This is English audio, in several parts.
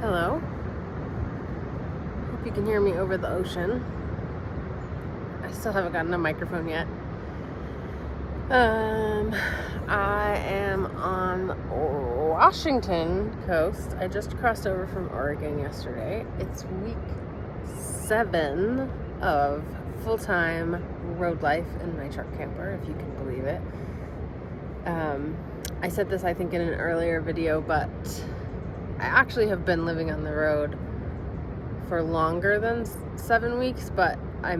Hello. Hope you can hear me over the ocean. I still haven't gotten a microphone yet. I am on the Washington coast. I just crossed over from Oregon yesterday. It's week 7 of full-time road life in my truck camper, if you can believe it. I said this, I think, in an earlier video, but I actually have been living on the road for longer than 7 weeks, but I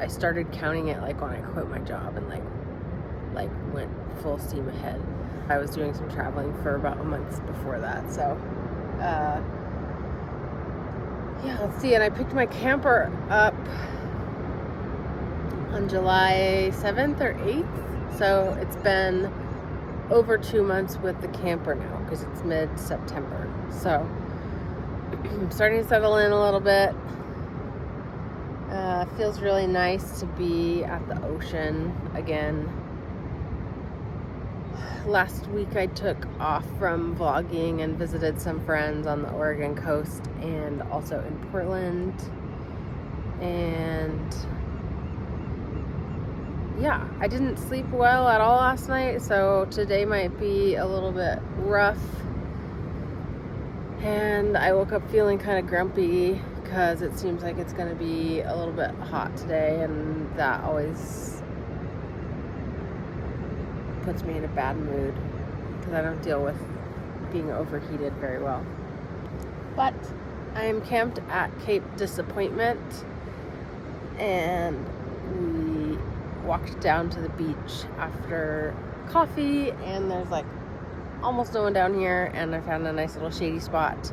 started counting it like when I quit my job and like went full steam ahead. I was doing some traveling for about a month before that, so yeah, let's see. And I picked my camper up on July 7th or 8th, so it's been over 2 months with the camper now because it's mid-September. So I'm starting to settle in a little bit. Feels really nice to be at the ocean again. Last week I took off from vlogging and visited some friends on the Oregon coast and also in Portland. And yeah, I didn't sleep well at all last night, so today might be a little bit rough. And I woke up feeling kind of grumpy because it seems like it's going to be a little bit hot today, and that always puts me in a bad mood because I don't deal with being overheated very well. But I am camped at Cape Disappointment, and we walked down to the beach after coffee, and there's like almost no one down here, and I found a nice little shady spot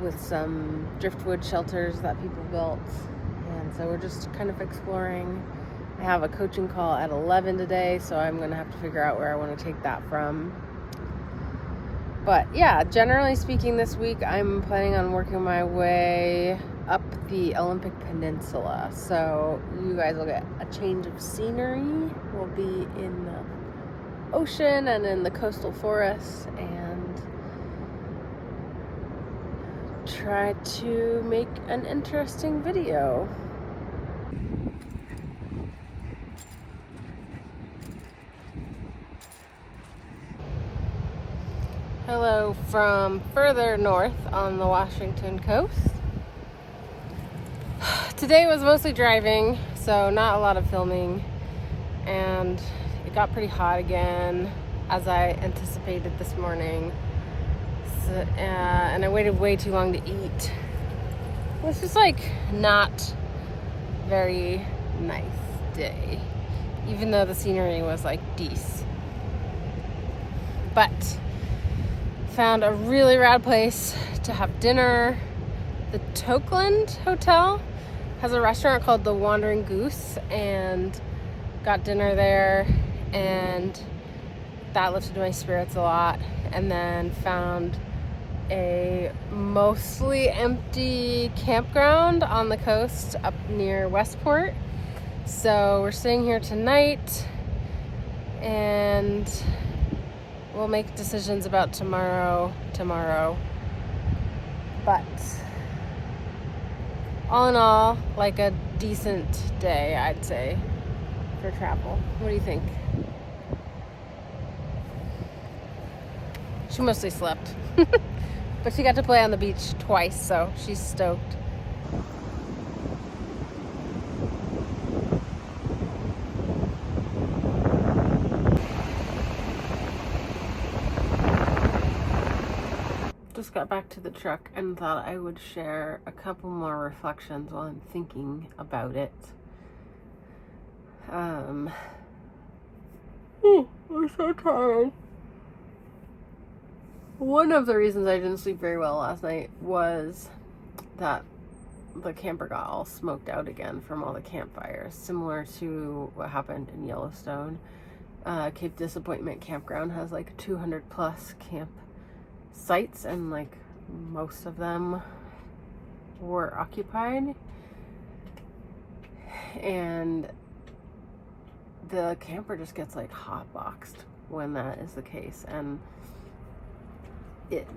with some driftwood shelters that people built, and so we're just kind of exploring. I have a coaching call at 11 today, so I'm gonna have to figure out where I want to take that from. But yeah, generally speaking, this week I'm planning on working my way up the Olympic Peninsula, so you guys will get a change of scenery. We'll be in the ocean and in the coastal forests and try to make an interesting video. Hello from further north on the Washington coast. Today was mostly driving, so not a lot of filming, and it got pretty hot again as I anticipated this morning. So, and I waited way too long to eat. It was just like not very nice day, even though the scenery was like decent. But found a really rad place to have dinner. The Tokeland Hotel has a restaurant called the Wandering Goose, and got dinner there, and that lifted my spirits a lot. And then found a mostly empty campground on the coast up near Westport. So we're staying here tonight, and we'll make decisions about tomorrow. But all in all, like a decent day, I'd say, for travel. What do you think? She mostly slept. But she got to play on the beach twice, so she's stoked. Just got back to the truck and thought I would share a couple more reflections while I'm thinking about it. I'm so tired. One of the reasons I didn't sleep very well last night was that the camper got all smoked out again from all the campfires, similar to what happened in Yellowstone. Cape Disappointment Campground has like 200 plus camp sites, and like most of them were occupied, and the camper just gets like hotboxed when that is the case. And it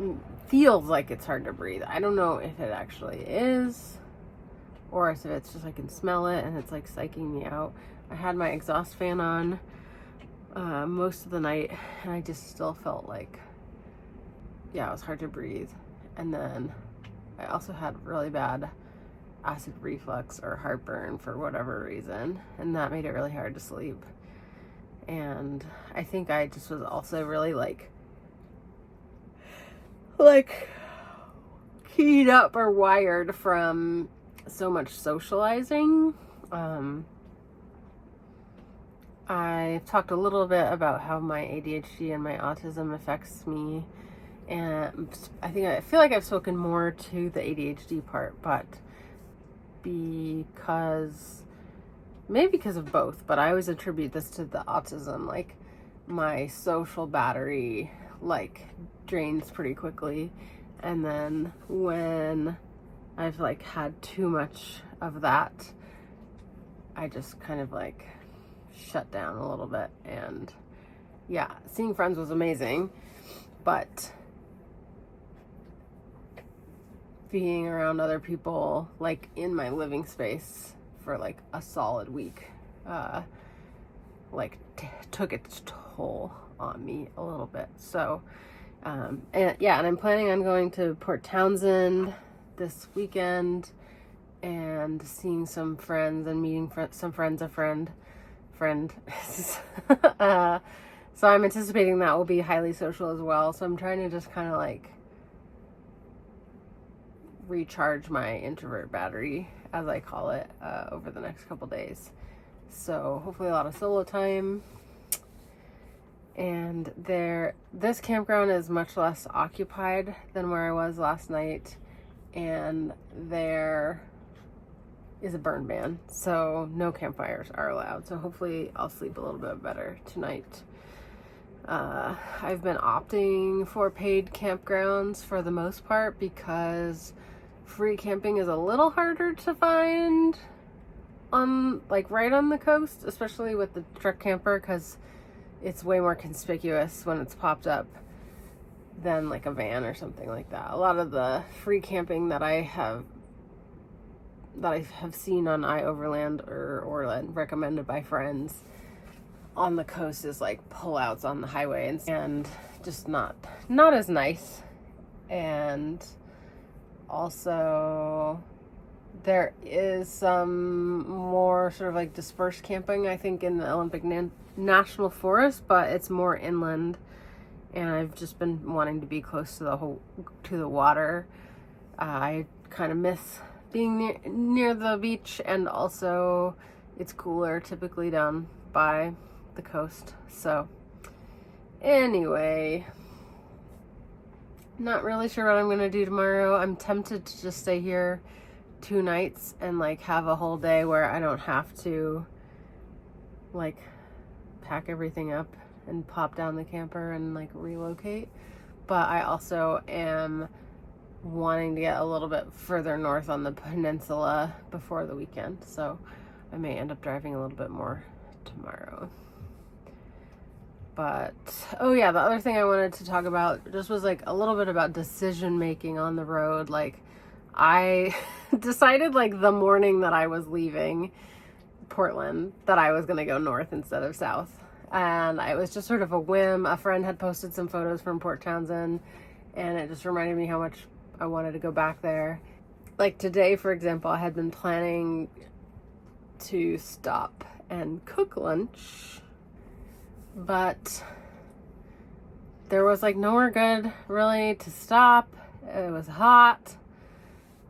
feels like it's hard to breathe. I don't know if it actually is, or if it's just I can smell it and it's like psyching me out. I had my exhaust fan on most of the night, and I just still felt like, yeah, it was hard to breathe. And then I also had really bad acid reflux or heartburn for whatever reason, and that made it really hard to sleep. And I think I just was also really like keyed up or wired from so much socializing. I've talked a little bit about how my ADHD and my autism affects me, and I feel like I've spoken more to the ADHD part, but maybe because of both, but I always attribute this to the autism. Like, my social battery like drains pretty quickly, and then when I've like had too much of that, I just kind of like shut down a little bit. And yeah, seeing friends was amazing, but being around other people like in my living space for like a solid week took its toll on me a little bit. So and I'm planning on going to Port Townsend this weekend and seeing some friends and meeting some friends of friend. So I'm anticipating that will be highly social as well. So I'm trying to just kind of like recharge my introvert battery, as I call it, over the next couple days. So hopefully a lot of solo time. And this campground is much less occupied than where I was last night, and there is a burn ban, so no campfires are allowed. So hopefully I'll sleep a little bit better tonight. I've been opting for paid campgrounds for the most part because free camping is a little harder to find right on the coast, especially with the truck camper, because it's way more conspicuous when it's popped up than like a van or something like that. A lot of the free camping that I have seen on iOverland or recommended by friends on the coast is like pullouts on the highway and just not as nice. And also there is some more sort of like dispersed camping, I think, in the Olympic National Forest, but it's more inland, and I've just been wanting to be close to the water. I kind of miss being near the beach, and also it's cooler typically down by the coast. So anyway, not really sure what I'm gonna do tomorrow. I'm tempted to just stay here 2 nights and like have a whole day where I don't have to like pack everything up and pop down the camper and like relocate. But I also am wanting to get a little bit further north on the peninsula before the weekend, so I may end up driving a little bit more tomorrow. But oh yeah, the other thing I wanted to talk about just was like a little bit about decision making on the road. Like, I decided like the morning that I was leaving Portland that I was going to go north instead of south. And it was just sort of a whim. A friend had posted some photos from Port Townsend, and it just reminded me how much I wanted to go back there. Like today, for example, I had been planning to stop and cook lunch, but there was like nowhere good really to stop. It was hot,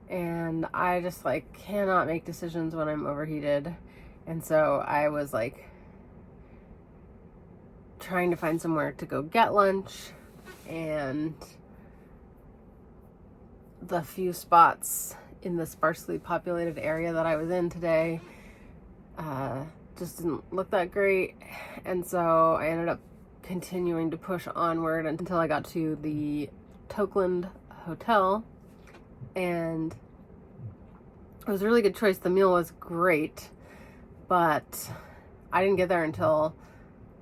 and I just like cannot make decisions when I'm overheated. And so I was like trying to find somewhere to go get lunch, and the few spots in the sparsely populated area that I was in today just didn't look that great. And so I ended up continuing to push onward until I got to the Tokeland Hotel, and it was a really good choice. The meal was great, but I didn't get there until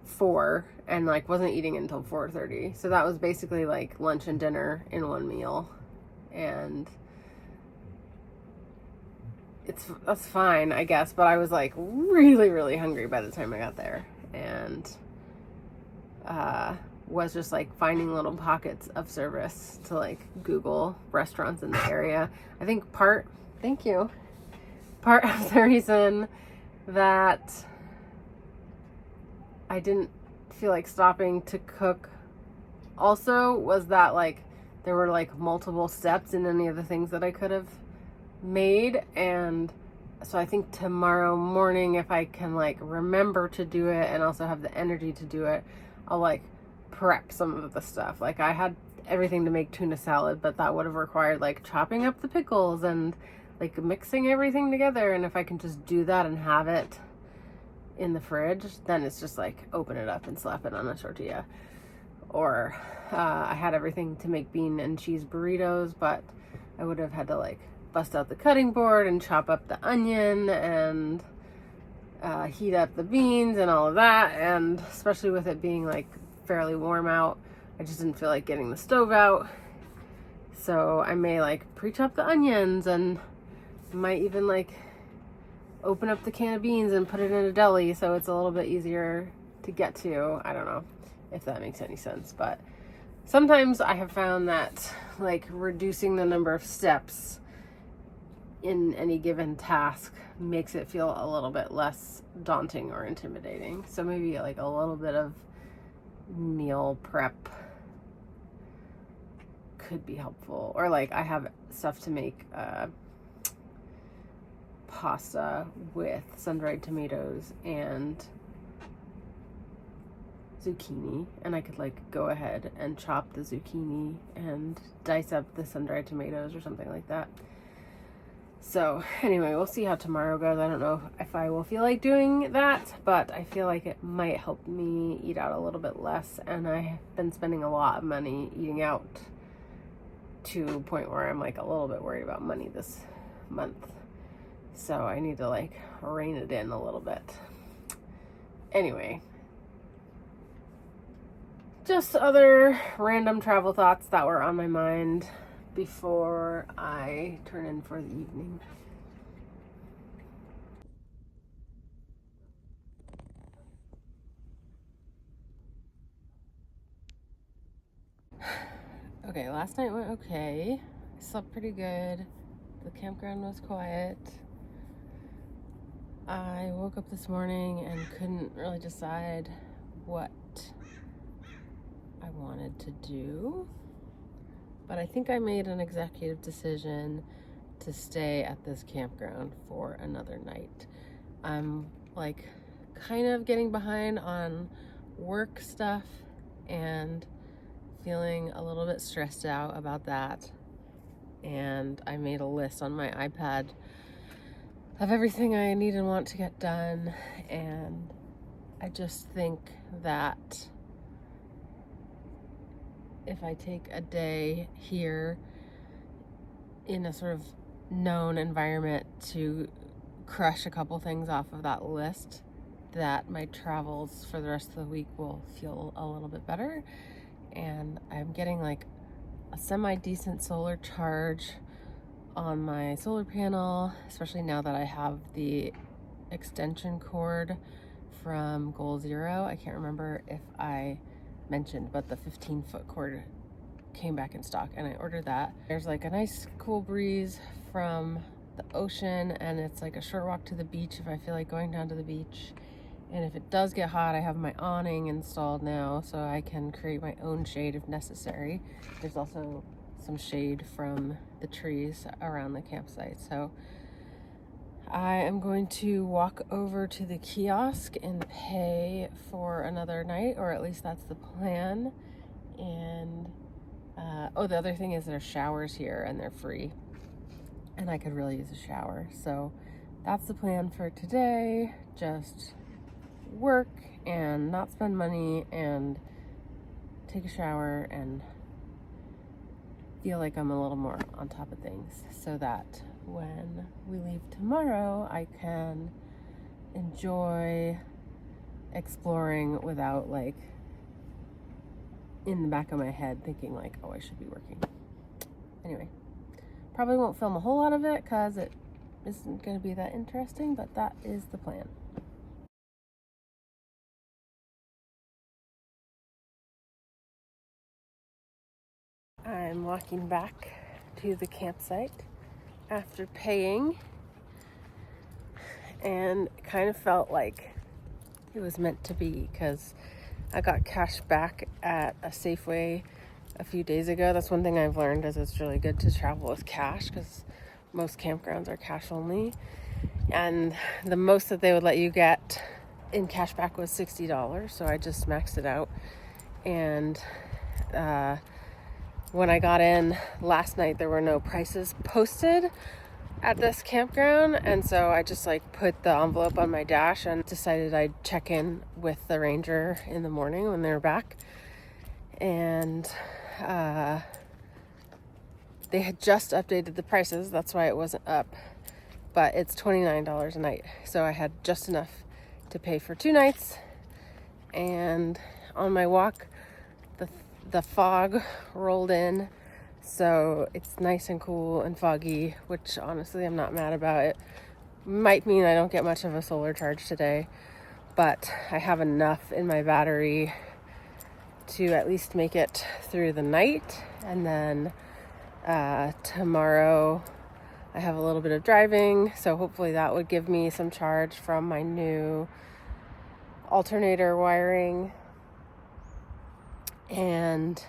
4 and like wasn't eating until 4:30. So that was basically like lunch and dinner in one meal. And that's fine, I guess, but I was like really, really hungry by the time I got there, and was just like finding little pockets of service to like Google restaurants in the area. I think part of the reason that I didn't feel like stopping to cook also was that like there were like multiple steps in any of the things that I could have made. And so I think tomorrow morning, if I can like remember to do it and also have the energy to do it, I'll like prep some of the stuff. Like I had everything to make tuna salad, but that would have required like chopping up the pickles and like mixing everything together. And if I can just do that and have it in the fridge, then it's just like open it up and slap it on a tortilla. Or I had everything to make bean and cheese burritos, but I would have had to like bust out the cutting board and chop up the onion and heat up the beans and all of that. And especially with it being like fairly warm out, I just didn't feel like getting the stove out. So I may like pre-chop the onions, and might even like open up the can of beans and put it in a deli so it's a little bit easier to get to. I don't know if that makes any sense, but sometimes I have found that like reducing the number of steps in any given task makes it feel a little bit less daunting or intimidating. So maybe like a little bit of meal prep could be helpful. Or like I have stuff to make pasta with sun-dried tomatoes and zucchini, and I could like go ahead and chop the zucchini and dice up the sun-dried tomatoes or something like that. So anyway, we'll see how tomorrow goes. I don't know if I will feel like doing that, but I feel like it might help me eat out a little bit less. And I have been spending a lot of money eating out to a point where I'm like a little bit worried about money this month. So I need to like rein it in a little bit. Anyway, just other random travel thoughts that were on my mind before I turn in for the evening. Okay, last night went okay. I slept pretty good. The campground was quiet. I woke up this morning and couldn't really decide what I wanted to do. But I think I made an executive decision to stay at this campground for another night. I'm like kind of getting behind on work stuff and feeling a little bit stressed out about that. And I made a list on my iPad of everything I need and want to get done. And I just think that if I take a day here in a sort of known environment to crush a couple things off of that list, that my travels for the rest of the week will feel a little bit better. And I'm getting like a semi-decent solar charge on my solar panel, especially now that I have the extension cord from Goal Zero. I can't remember if I mentioned, but the 15-foot cord came back in stock and I ordered that. There's like a nice cool breeze from the ocean, and it's like a short walk to the beach if I feel like going down to the beach. And if it does get hot, I have my awning installed now so I can create my own shade if necessary. There's also some shade from the trees around the campsite. So I am going to walk over to the kiosk and pay for another night, or at least that's the plan. And the other thing is there's showers here and they're free, and I could really use a shower. So that's the plan for today. Just work and not spend money and take a shower and feel like I'm a little more on top of things, so that when we leave tomorrow, I can enjoy exploring without like in the back of my head thinking like, oh, I should be working. Anyway, probably won't film a whole lot of it because it isn't going to be that interesting, but that is the plan. I'm walking back to the campsite after paying, and it kind of felt like it was meant to be because I got cash back at a Safeway a few days ago. That's one thing I've learned, is it's really good to travel with cash because most campgrounds are cash only, and the most that they would let you get in cash back was $60, so I just maxed it out. And when I got in last night, there were no prices posted at this campground, and so I just like put the envelope on my dash and decided I'd check in with the ranger in the morning when they were back. And they had just updated the prices, that's why it wasn't up, but it's $29 a night, so I had just enough to pay for 2 nights. And on my walk, the fog rolled in, so it's nice and cool and foggy, which honestly I'm not mad about. It might mean I don't get much of a solar charge today, but I have enough in my battery to at least make it through the night. And then tomorrow I have a little bit of driving, so hopefully that would give me some charge from my new alternator wiring. And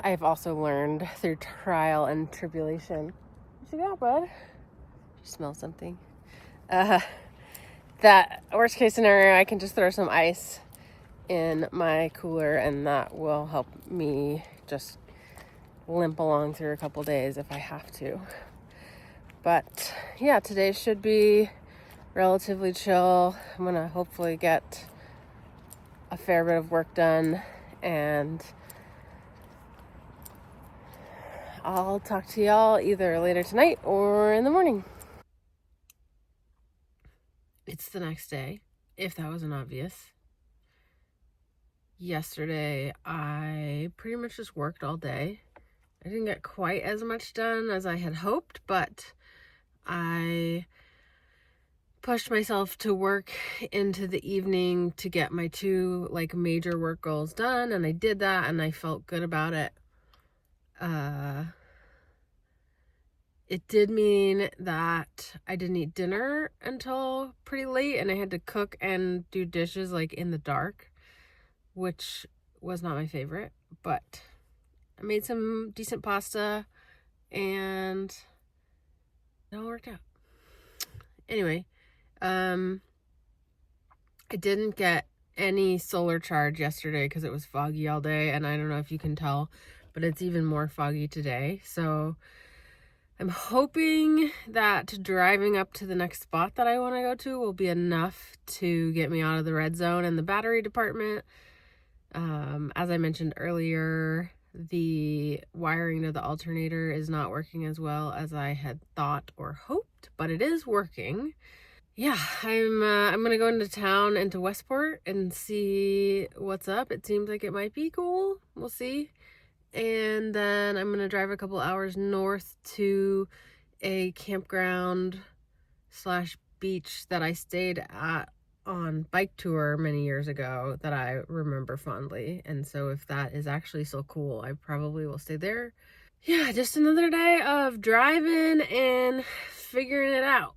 I've also learned through trial and tribulation, what you got, bud? You smell something? That worst case scenario, I can just throw some ice in my cooler, and that will help me just limp along through a couple days if I have to. But yeah, today should be relatively chill. I'm gonna hopefully get a fair bit of work done, and I'll talk to y'all either later tonight or in the morning. It's the next day, if that wasn't obvious. Yesterday, I pretty much just worked all day. I didn't get quite as much done as I had hoped, but I pushed myself to work into the evening to get my 2 like major work goals done, and I did that, and I felt good about it. It did mean that I didn't eat dinner until pretty late, and I had to cook and do dishes like in the dark, which was not my favorite, but I made some decent pasta and it all worked out. Anyway, I didn't get any solar charge yesterday because it was foggy all day, and I don't know if you can tell, but it's even more foggy today. So I'm hoping that driving up to the next spot that I want to go to will be enough to get me out of the red zone in the battery department. As I mentioned earlier, the wiring to the alternator is not working as well as I had thought or hoped, but it is working. Yeah, I'm gonna go into town, into Westport, and see what's up. It seems like it might be cool. We'll see. And then I'm gonna drive a couple hours north to a campground / beach that I stayed at on bike tour many years ago that I remember fondly. And so if that is actually so cool, I probably will stay there. Yeah, just another day of driving and figuring it out.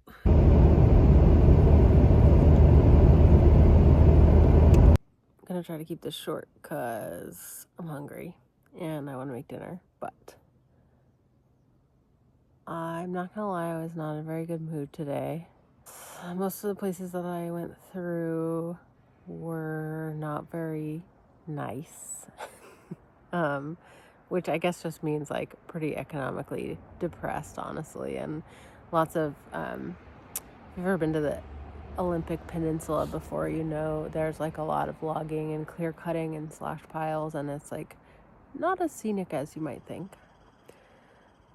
I'm gonna try to keep this short because I'm hungry and I want to make dinner, but I'm not gonna lie, I was not in a very good mood today. Most of the places that I went through were not very nice, which I guess just means like pretty economically depressed, honestly. And lots of, if you've ever been to the Olympic Peninsula before, you know there's like a lot of logging and clear cutting and slash piles, and it's like not as scenic as you might think.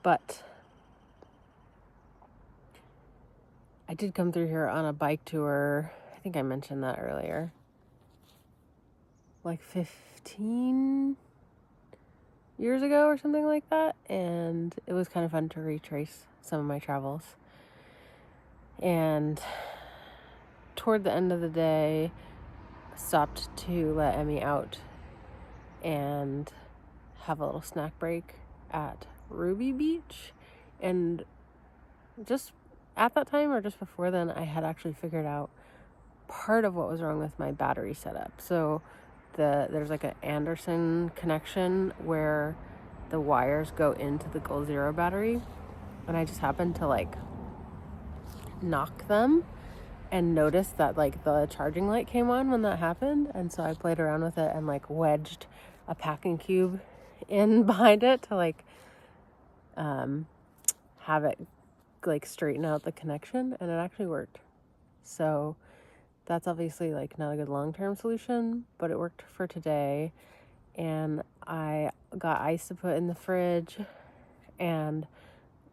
But I did come through here on a bike tour, think I mentioned that earlier, like 15 years ago or something like that, and it was kind of fun to retrace some of my travels. And toward the end of the day, stopped to let Emmy out and have a little snack break at Ruby Beach. And just at that time, or just before then, I had actually figured out part of what was wrong with my battery setup. So there's like an Anderson connection where the wires go into the Goal Zero battery, and I just happened to like knock them and noticed that like the charging light came on when that happened. And so I played around with it and like wedged a packing cube in behind it to like have it like straighten out the connection, and it actually worked. So that's obviously like not a good long-term solution, but it worked for today. And I got ice to put in the fridge and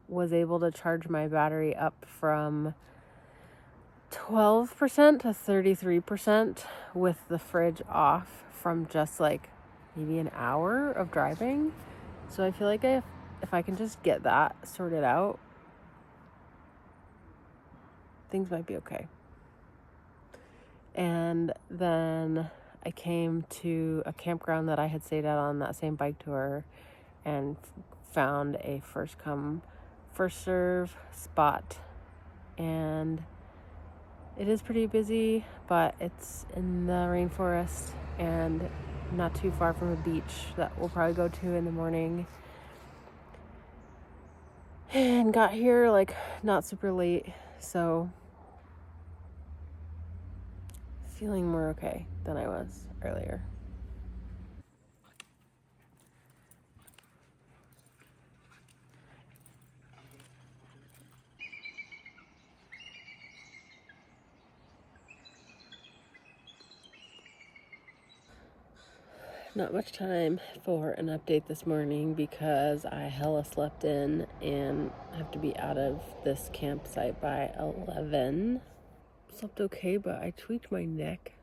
was able to charge my battery up from 12% to 33% with the fridge off from just like maybe an hour of driving. So I feel like if I can just get that sorted out, things might be okay. And then I came to a campground that I had stayed at on that same bike tour and found a first come, first serve spot. And it is pretty busy, but it's in the rainforest and not too far from a beach that we'll probably go to in the morning. And got here like not super late, so feeling more okay than I was earlier. Not much time for an update this morning because I hella slept in and have to be out of this campsite by 11. Slept okay, but I tweaked my neck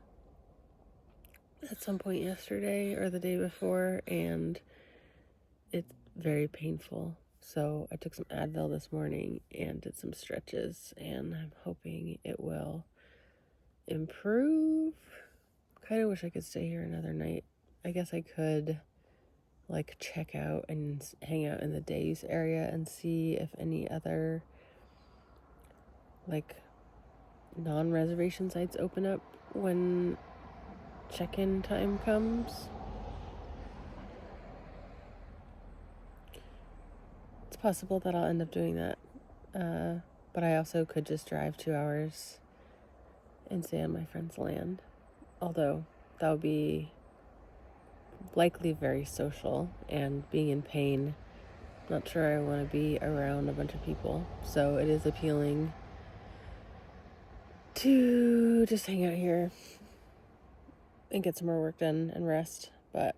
at some point yesterday or the day before, and it's very painful. So I took some Advil this morning and did some stretches, and I'm hoping it will improve. Kind of wish I could stay here another night. I guess I could like check out and hang out in the days area and see if any other like non-reservation sites open up when check-in time comes. It's possible that I'll end up doing that, but I also could just drive 2 hours and stay on my friend's land, although that would be likely very social, and being in pain, not sure I want to be around a bunch of people. So it is appealing to just hang out here and get some more work done and rest, but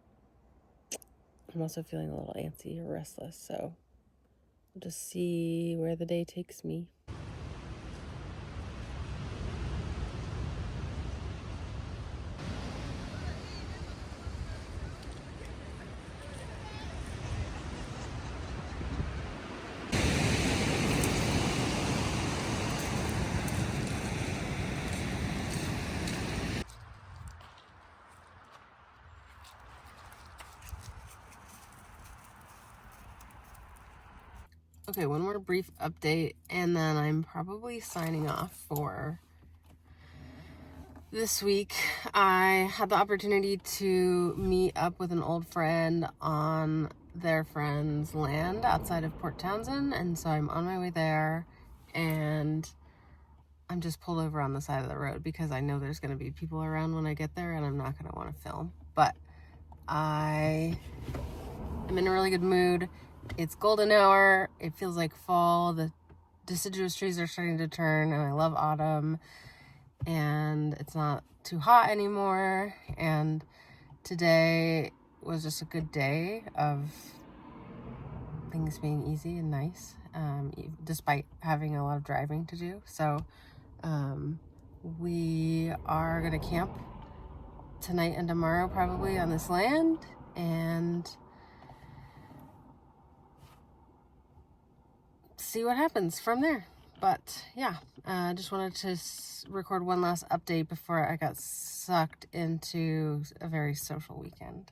I'm also feeling a little antsy or restless, so I'll just see where the day takes me. Okay, one more brief update, and then I'm probably signing off for this week. I had the opportunity to meet up with an old friend on their friend's land outside of Port Townsend, and so I'm on my way there, and I'm just pulled over on the side of the road because I know there's going to be people around when I get there, and I'm not going to want to film. But I am in a really good mood. It's golden hour. It feels like fall. The deciduous trees are starting to turn, and I love autumn. And it's not too hot anymore. And today was just a good day of things being easy and nice, despite having a lot of driving to do. So we are gonna camp tonight and tomorrow probably on this land, and see what happens from there. But yeah, I just wanted to record one last update before I got sucked into a very social weekend.